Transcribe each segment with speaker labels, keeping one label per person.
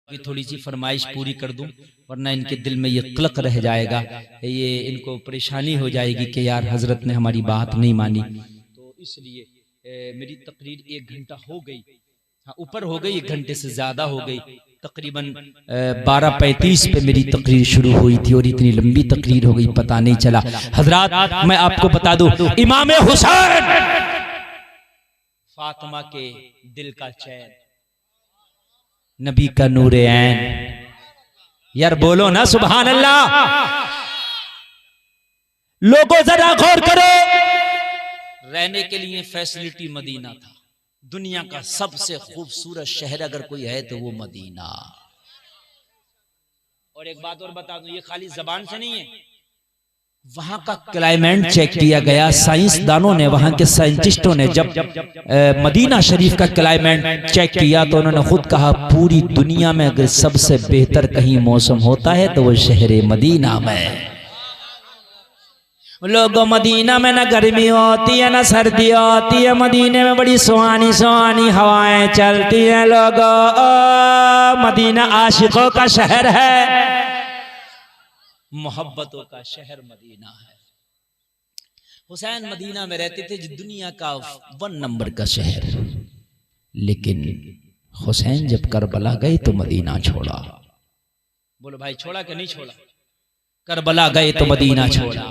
Speaker 1: की थोड़ी सी फरमाइश पूरी कर दूं, वरना इनके दिल में ये क्लक रह जाएगा, ये इनको परेशानी हो जाएगी कि यार हजरत ने हमारी बात नहीं मानी। तो इसलिए मेरी तकरीर 1 घंटा हो गई, हाँ ऊपर हो गई, 1 घंटे से ज्यादा हो गई। तकरीबन 12:35 पे मेरी तकरीर शुरू हुई थी और इतनी लंबी तकरीर हो गई पता नहीं चला। हजरात मैं आपको बता दूं, इमाम हुसैन फातिमा के दिल का चैन, नबी का नूरे ऐन, यार बोलो ना सुभान अल्लाह। लोगों जरा गौर करो, रहने के लिए फैसिलिटी मदीना था, दुनिया का सबसे खूबसूरत शहर अगर कोई है तो वो मदीना। और एक बात और बता दूं, ये खाली जबान से नहीं है, वहां का क्लाइमेट चेक किया गया। साइंसदानों ने, वहां के साइंटिस्टों ने जब मदीना शरीफ का क्लाइमेट चेक किया तो उन्होंने खुद कहा पूरी दुनिया में अगर सबसे बेहतर कहीं मौसम होता है तो वो शहर मदीना में। लोगों मदीना में ना गर्मी होती है ना सर्दी होती है, मदीने में बड़ी सुहानी सुहानी हवाएं चलती हैं। लोगों मदीना आशिकों का शहर है, मोहब्बतों का शहर मदीना है। हुसैन मदीना में रहते थे, जो दुनिया का 1 नंबर का शहर, लेकिन हुसैन जब करबला गए तो मदीना छोड़ा। बोलो भाई छोड़ा कि नहीं छोड़ा? करबला गए तो मदीना छोड़ा।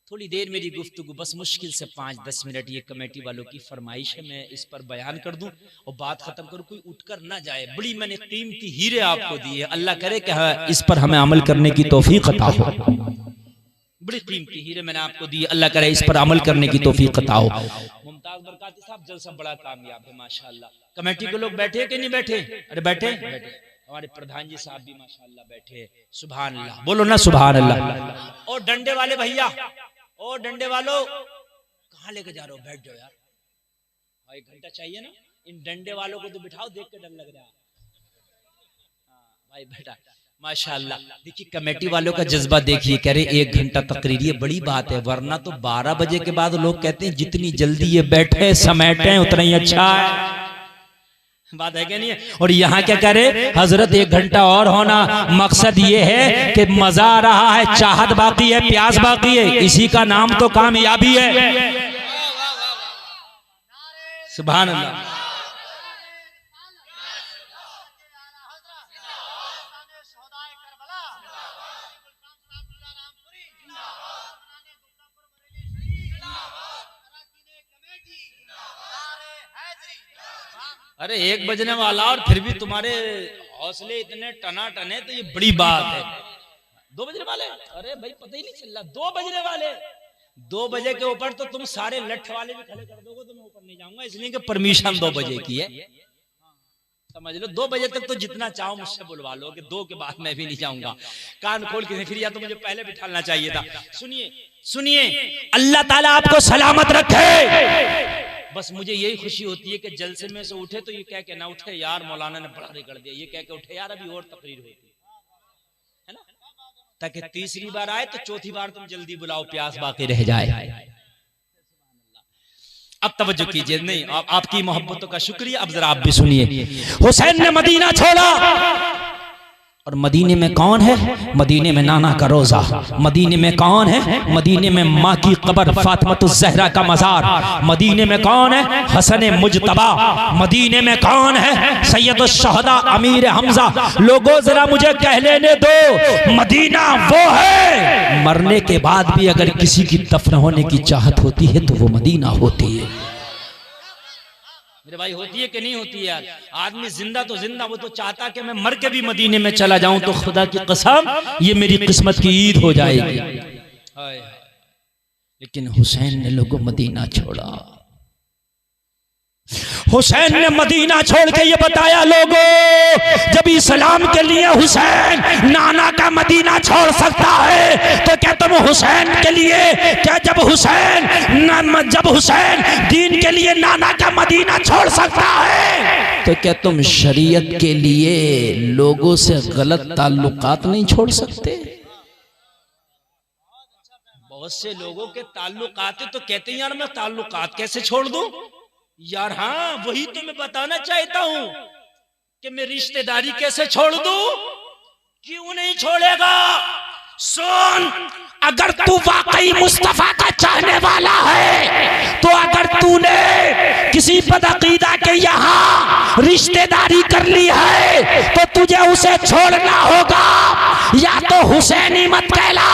Speaker 1: थोड़ी देर मेरी गुफ्तगू, बस मुश्किल से 5-10 मिनट, ये कमेटी वालों की फरमाइश है, मैं इस पर बयान कर दूं और बात खत्म करूं, कोई उठकर ना जाए। बड़ी मैंने कीमती हीरे आपको दिए, अल्लाह करे कि इस पर हमें अमल करने की तौफीक अता हो। बड़ी कीमती हीरे मैंने आपको दिए, अल्लाह करे इस पर अमल करने की तौफीक अता हो। मुमताज बरकाती साहब जलसा बड़ा कामयाब है माशाअल्लाह। कमेटी के लोग बैठे कि नहीं बैठे? अरे बैठे बैठे। हमारे प्रधान जी साहब भी माशाअल्लाह बैठे, सुभान अल्लाह, बोलो ना सुभान अल्लाह। और डंडे वाले भैया, और डंडे वालों कहाँ लेके जा रहे हो? बैठ जाओ यार, 1 घंटा चाहिए ना। इन डंडे वालों को तो बिठाओ, देख के डर लग रहा है। भाई बेटा माशाअल्लाह, देखिए कमेटी वालों का जज्बा देखिए, कह रहे 1 घंटा तकरीर, ये बड़ी बात है, वरना तो 12 बजे के बाद लोग कहते हैं जितनी जल्दी ये बैठे समेटे उतना ही अच्छा है। बात है क्या नहीं है? और यहाँ क्या करे हजरत, 1 घंटा और होना, मकसद ये है कि मजा आ रहा है, चाहत बाकी है, प्यास बाकी है, इसी का नाम तो कामयाबी है। सुभान अल्लाह। अरे 1 बजने वाला और फिर भी तुम्हारे हौसले इतने टनाटन है, तो ये बड़ी बात है। 2 बजने वाले, अरे भाई पता ही नहीं चल रहा, 2 बजने वाले। 2 बजे के ऊपर तो तुम सारे लठ वाले भी खड़े कर दोगे तो मैं ऊपर नहीं जाऊंगा, इसलिए कि परमिशन 2 बजे की है, समझ लो। 2 बजे तक तो जितना चाहो मुझसे बुलवा लो, कि 2 के बाद मैं भी नहीं जाऊंगा। कान खोल के फिर, या तो मुझे पहले बिठाना चाहिए था। सुनिए सुनिए, अल्लाह ताला आपको सलामत रखे। बस मुझे यही खुशी होती है कि जलसे में से उठे तो ये कह के ना उठे यार मौलाना ने बड़ा कर दिया, ये कह के उठे यार अभी और तकरीर होती है ना, ताकि तीसरी बार आए तो चौथी बार तुम जल्दी बुलाओ, प्यास बाकी रह जाए। अब तवज्जो कीजिए, नहीं आपकी मोहब्बतों का शुक्रिया। अब जरा आप भी सुनिए, हुसैन ने मदीना छोड़ा, और मदीने में कौन है? मदीने में नाना का रोजा। मदीने में कौन है? मदीने में माँ की कब्र फातिमतुज़ ज़हरा का मज़ार। मदीने में कौन है? हसन मुजतबा। मदीने में कौन है? सैयदुश शुहदा अमीर हमजा। लोगों जरा मुझे कह लेने दो, मदीना वो है मरने के बाद भी अगर किसी की दफन होने की चाहत होती है तो वो मदीना होती है। मेरे भाई होती है कि नहीं होती है यार? आदमी जिंदा तो जिंदा, वो तो चाहता कि मैं मर के भी मदीने में चला जाऊं, तो खुदा की कसम ये मेरी किस्मत की ईद हो जाएगी। लेकिन हुसैन ने लोगों मदीना छोड़ा। हुसैन ने मदीना छोड़ के ये बताया, लोगों जब इस्लाम के लिए हुसैन नाना का मदीना छोड़ सकता है तो क्या तुम हुसैन के लिए, क्या जब हुसैन दीन के लिए नाना का मदीना छोड़ सकता है तो क्या तुम शरीयत के लिए लोगों से गलत ताल्लुकात नहीं छोड़ सकते? बहुत से लोगों के ताल्लुकात तो कहते हैं यार मैं ताल्लुकात कैसे छोड़ दूं यार। हाँ वही तो मैं बताना चाहता हूं। कि मैं रिश्तेदारी कैसे छोड़ दूं? क्यों नहीं छोड़ेगा? सुन, अगर तू वाकई मुस्तफा का चाहने वाला है तो अगर तूने किसी बदअकीदा के यहाँ रिश्तेदारी कर ली है तो तुझे उसे छोड़ना होगा। या तो हुसैनी मत कहला,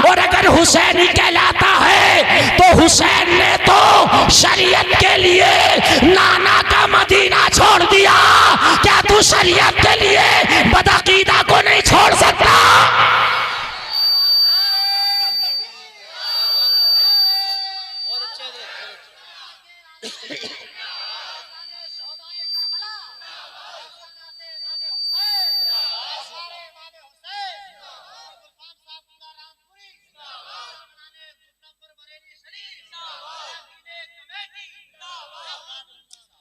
Speaker 1: और अगर हुसैनी कहलाता है तो हुसैन ने तो शरीयत के लिए नाना का मदीना छोड़ दिया, क्या तू शरीयत के लिए बदअकीदा को नहीं छोड़ सकता?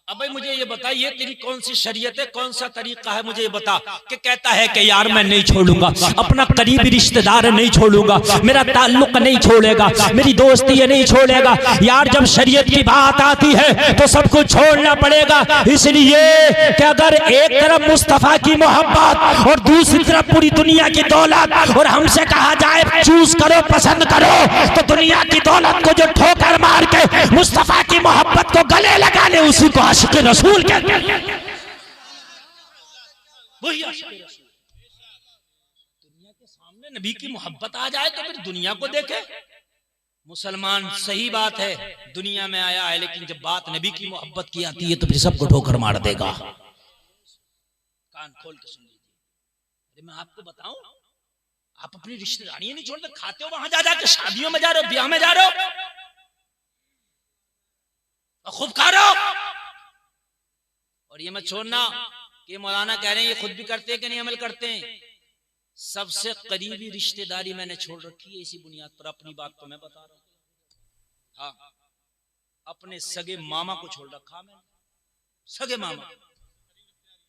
Speaker 1: अब भाई मुझे ये बताइए तेरी कौन सी शरीयत है, कौन सा तरीका है, मुझे ये बता। कि कहता है कि यार मैं नहीं छोड़ूंगा, अपना करीबी रिश्तेदार नहीं छोड़ूंगा, मेरा ताल्लुक नहीं छोड़ेगा, मेरी दोस्ती ये नहीं छोड़ेगा। यार जब शरीयत की बात आती है तो सब कुछ छोड़ना पड़ेगा, इसलिए कि अगर एक तरफ मुस्तफा की मोहब्बत और दूसरी तरफ पूरी दुनिया की दौलत, और हमसे कहा जाए चूज करो, पसंद करो, तो दुनिया की दौलत को जो ठोकर मार के मुस्तफा की मोहब्बत को गले लगा ले उसी को आशिक रसूल कहते हैं। वही आशिक रसूल। दुनिया के सामने नबी की मोहब्बत आ जाए तो फिर दुनिया को देखे। मुसलमान सही बात है दुनिया में आया है, लेकिन जब बात नबी की मोहब्बत की आती है तो फिर सबको ठोकर मार देगा। कान खोल के सुन लीजिए, अरे मैं आपको बताऊं, आप अपनी रिश्तेदारियां नहीं छोड़ते, खाते हो वहां जा जाके, शादियों में जा रहे हो, ब्याह में जा रहे हो, खूब खा रहे हो। और ये मत छोड़ना कि मौलाना कह रहे हैं ये खुद भी करते हैं कि नहीं अमल करते हैं। सबसे करीबी रिश्तेदारी मैंने छोड़ रखी है इसी बुनियाद पर, अपनी बात तो मैं बता रहा हूं। हाँ, अपने सगे मामा को छोड़ रखा मैंने, सगे मामा,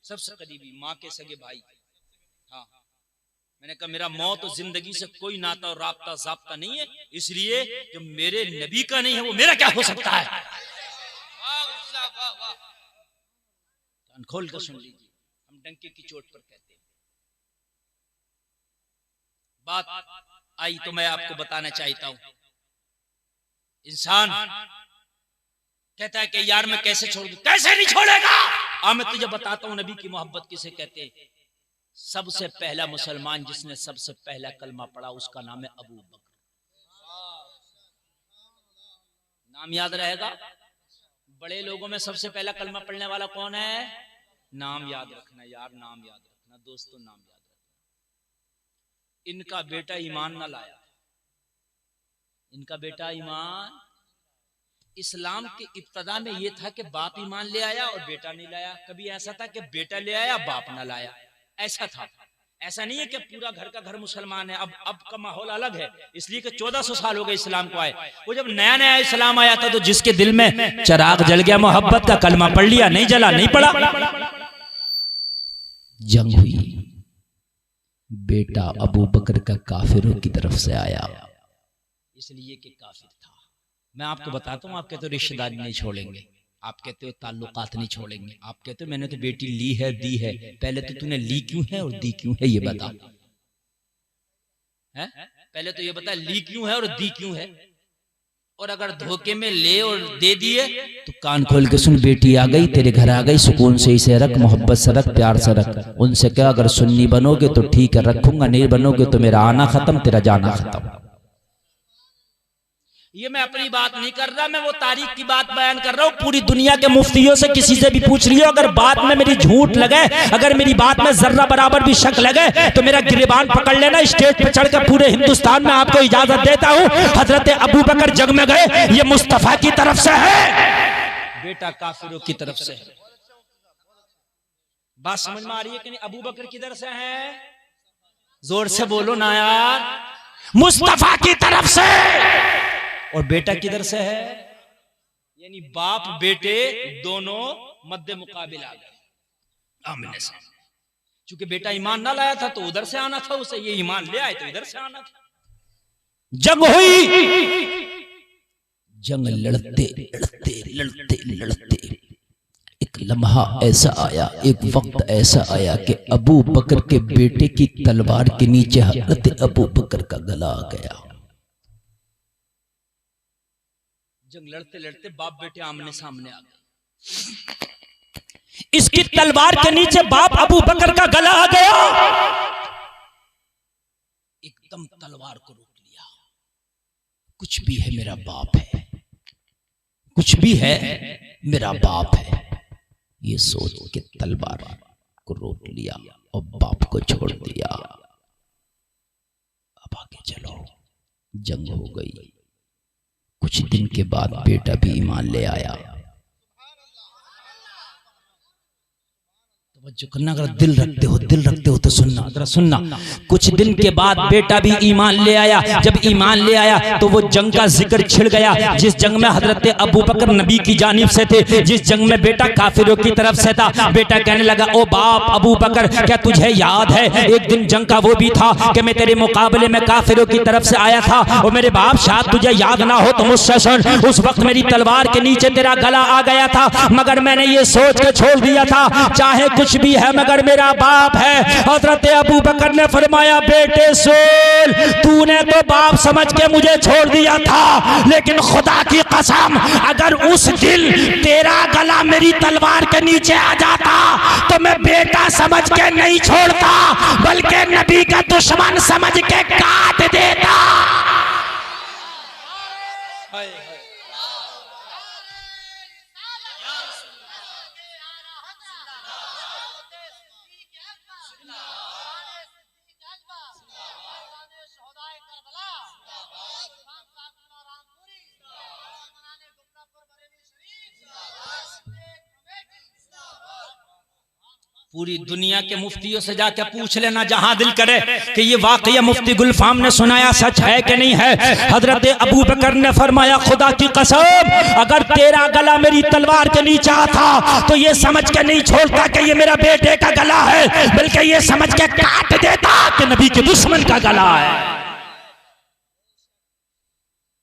Speaker 1: सबसे करीबी, माँ के सगे भाई। हाँ, मैंने कहा मेरा मौत और जिंदगी से कोई नाता और राब्ता ज़ाब्ता नहीं है, इसलिए जो मेरे नबी का नहीं है वो मेरा क्या हो सकता है। खोल कर सुन लीजिए, हम डंके की चोट पर कहते हैं। बात आई तो मैं आपको बताना चाहता हूं। इंसान कहता है कि यार मैं कैसे छोड़ दूं, कैसे नहीं छोड़ेगा। मैं तुझे बताता हूं नबी की मोहब्बत किसे कहते हैं। सबसे पहला मुसलमान जिसने सबसे पहला कलमा पढ़ा उसका नाम है अबू बकर। नाम याद रहेगा। बड़े लोगों में सबसे पहला कलमा पढ़ने वाला कौन है? नाम याद रखना यार, नाम याद रखना दोस्तों, नाम याद रखना। इनका बेटा ईमान ना लाया, इनका बेटा ईमान, इस्लाम के इब्तदा में यह था कि बाप ईमान ले आया और बेटा नहीं लाया। कभी ऐसा था कि बेटा ले आया बाप ना लाया, ऐसा था। ऐसा नहीं है कि पूरा घर का घर मुसलमान है। अब का माहौल अलग है, इसलिए कि 1400 साल हो गए इस्लाम को आए। वो जब नया नया इस्लाम आया था तो जिसके दिल में चिराग जल गया मोहब्बत का, कलमा पढ़ लिया, नहीं जला नहीं पड़ा। जंग हुई, बेटा अबू बकर का काफिरों की तरफ से आया, इसलिए कि काफिर था। मैं आपको बताता हूँ, आप कहते हो रिश्तेदारी नहीं छोड़ेंगे, आप कहते हो ताल्लुकात नहीं छोड़ेंगे, आप कहते हो मैंने तो बेटी ली है दी है। पहले तो तूने ली क्यों है और दी क्यों है ये बता, है? पहले तो ये बता ली क्यों है और दी क्यों है। और अगर धोखे में ले और दे दिए तो कान खोल के सुन, बेटी आ गई तेरे घर आ गई, सुकून से इसे रख, मोहब्बत से रख, प्यार से रख। उनसे क्या, अगर सुन्नी बनोगे तो ठीक है रखूंगा, नहीं बनोगे तो मेरा आना खत्म, तेरा जाना खत्म। ये मैं अपनी बात नहीं कर रहा, मैं वो तारीख की बात बयान कर रहा हूँ। पूरी दुनिया के मुफ्तियों से किसी से भी पूछ लियो, अगर बात में मेरी झूठ लगे, अगर मेरी बात में जर्रा बराबर भी शक लगे तो मेरा गिरबान पकड़ लेना, स्टेज पे चढ़कर पूरे हिंदुस्तान में आपको इजाजत देता हूँ। हजरत अबू बकर जंग में गए, ये मुस्तफा की तरफ से है, बेटा काफिरों की तरफ से है। बात समझ में आ रही है कि नहीं? अबू बकर किधर से है? जोर से बोलो ना यार। मुस्तफा की तरफ से। और बेटा किधर से है? यानी बाप बेटे दोनों मध्य मुकाबिल आ गए आमने से। चूंकि बेटा ईमान ना लाया था तो उधर से आना था उसे, ये ईमान ले आए तो इधर से आना था। जंग हुई, जंग लड़ते लड़ते लड़ते लड़ते एक लम्हा ऐसा आया, एक वक्त ऐसा आया कि अबू बकर के बेटे की तलवार के नीचे हजरत अबू बकर का गला आ गया। जंग लड़ते लड़ते बाप बेटे आमने सामने आ गए। इसकी तलवार के नीचे बाप अबू बकर का गला आ गया। एकदम तलवार को रोक लिया। कुछ भी है मेरा बाप है, कुछ भी है मेरा बाप है, ये सोच के तलवार को रोक लिया और बाप को छोड़ दिया। अब आगे चलो। जंग हो गई। कुछ दिन के बाद बेटा भी ईमान ले आया। जो करना, अगर दिल रखते हो तो सुनना, जरा सुनना। कुछ दिन के बाद बेटा भी ईमान ले आया। जब ईमान ले आया तो वो जंग का जिक्र छिड़ गया, जिस जंग में हजरत अबू बकर नबी की जानिब से थे, जिस जंग में बेटा काफिरों की तरफ से था। बेटा कहने लगा, ओ बाप अबू बकर, क्या तुझे याद है एक दिन जंग का वो भी था कि मैं तेरे मुकाबले में काफिरों की तरफ से आया था। और मेरे बाप, शायद तुझे याद ना हो तो मुझसे सुन, उस वक्त मेरी तलवार के नीचे तेरा गला आ गया था, मगर मैंने ये सोच के छोड़ दिया था, चाहे कुछ भी है मगर मेरा बाप है। हजरत अबू बकर ने फरमाया, बेटे सुन, तूने तो बाप समझ के मुझे छोड़ दिया था, लेकिन खुदा की कसम, अगर उस दिन तेरा गला मेरी तलवार के नीचे आ जाता तो मैं बेटा समझ के नहीं छोड़ता, बल्कि नबी का दुश्मन समझ के काट देता। पूरी दुनिया के मुफ्तियों से जाकर पूछ लेना, जहां दिल करे, कि ये वाकया मुफ्ती गुलफाम ने सुनाया सच है कि नहीं है। हजरत अबू बकर ने फरमाया, खुदा की कसम, अगर तेरा गला मेरी तलवार के नीचे आता तो ये समझ के नहीं छोड़ता कि ये मेरा बेटे का गला है, बल्कि ये समझ के काट देता कि नबी के दुश्मन का गला है।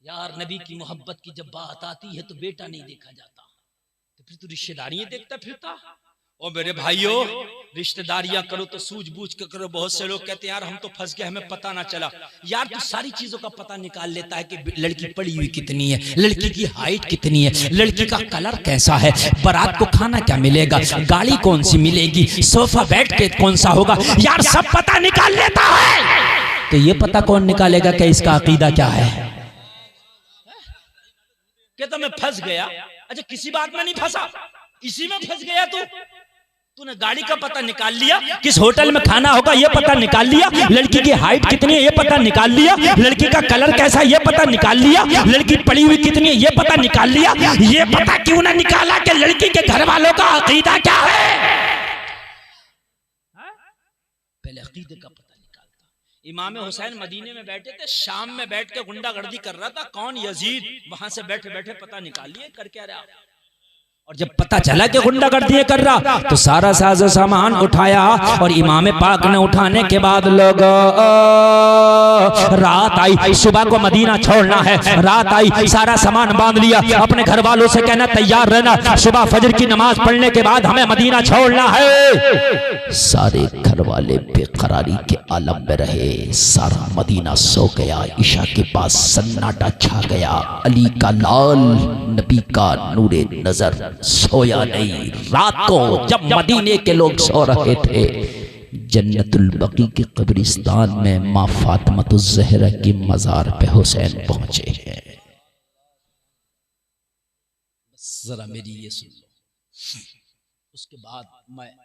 Speaker 1: यार, नबी की मोहब्बत की जब बात आती है तो बेटा नहीं देखा जाता, तो फिर तू रिश्तेदारियां देखता फिरता। और मेरे भाइयों, रिश्तेदारियां करो तो सूझबूझ के करो। बहुत से लोग कहते हैं, यार हम तो फंस गए, हमें पता ना चला। यार, तू सारी चीजों का पता निकाल लेता है कि लड़की पड़ी हुई कितनी है, लड़की की हाइट कितनी है, लड़की का कलर कैसा है, बारात को खाना क्या मिलेगा, गाड़ी कौन सी मिलेगी, सोफा बेड के कौन सा होगा, यार सब पता निकाल लेता है। तो ये पता कौन निकालेगा कि इसका अकीदा क्या है? कहता मैं फंस गया। अच्छा, किसी बात में नहीं फंसा, इसी में फंस गया। तूने गाड़ी का पता निकाल लिया, किस होटल में खाना होगा ये पता निकाल लिया, लड़की की हाइट कितनी है ये पता निकाल लिया, लड़की का कलर कैसा है ये पता निकाल लिया, लड़की पड़ी हुई कितनी है ये पता निकाल लिया। ये पता क्यों ना निकाला कि लड़की के घर वालों का अकीदा क्या है? पहले अकीदे का पता निकालता। इमाम हुसैन मदीने में बैठे थे, शाम में बैठ के गुंडागर्दी कर रहा था, कौन यजीद, वहां से बैठे बैठे पता निकाल लिए कर क्या रहा। और जब पता चला कि गुंडागर्दी कर रहा तो सारा साजो सामान उठाया, और इमाम पाक ने उठाने के बाद लोग, रात आई, सुबह को मदीना छोड़ना है, रात आई, सारा सामान बांध लिया, अपने घर वालों से कहना तैयार रहना, सुबह फजर की नमाज पढ़ने के बाद हमें मदीना छोड़ना है। सारे घर वाले बेकरारी के आलम में रहे, सारा मदीना सो गया। ईशा के बाद सन्नाटा छा गया। अली का लाल, नबी का नूरे नजर सोया नहीं। रात को जब मदीने के लोग सो रहे थे, जन्नतुल बकी के कब्रिस्तान में माँ फातिमातुज़ ज़हरा की मज़ार पे हुसैन पहुंचे हैं। जरा मेरी ये सुन लो, उसके बाद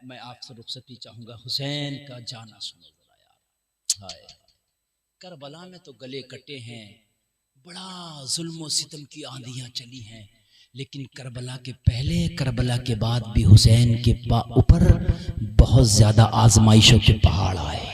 Speaker 1: मैं आपसे रुखसती चाहूंगा। हुसैन का जाना सुनो जरा यार। हाय, करबला में तो गले कटे हैं, बड़ा जुल्म सितम की आंधियां चली हैं, लेकिन करबला के पहले, करबला के बाद भी हुसैन के ऊपर बहुत ज्यादा आजमाइशों के पहाड़ आए।